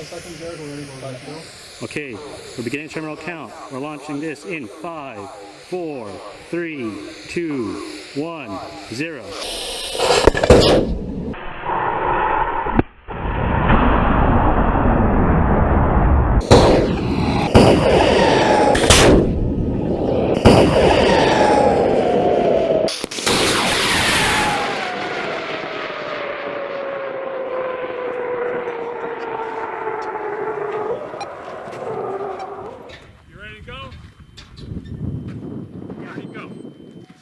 45 seconds there. We're ready for 5 go. Okay, we're beginning terminal count. We're launching this in 5, 4, 3, 2, 1, 0.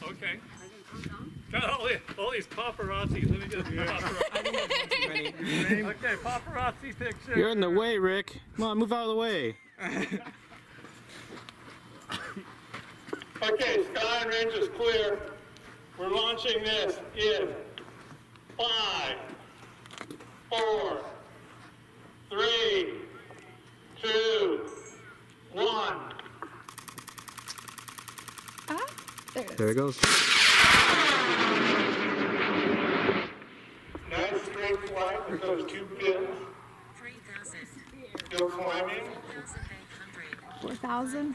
Okay. Got all these paparazzi. Let me get a paparazzi. Okay, paparazzi picture. You're in the way, Rick. Come on, move out of the way. Okay, sky and range is clear. We're launching this in 5, 4, 3, 2, 1. There it goes. Nice straight flight with those 2 pins. 3,000. Still climbing. 4,000. 4,000.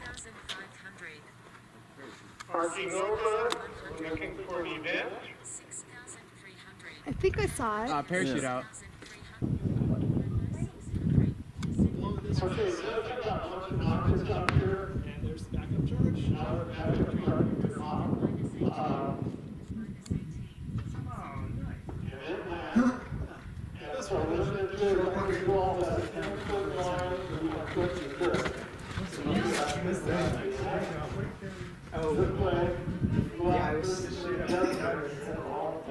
Parking over. We're looking for an event. 6,300. I think I saw it. Parachute out. Okay, so I've got a bunch of notches up here. And there's the backup charge. Now we're back to the target to the bottom. This one, listening to it, we're going to go all that 10-foot line, and we're going to put this. Oh, This way, yeah, I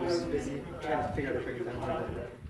was busy trying to figure out how to bring it down.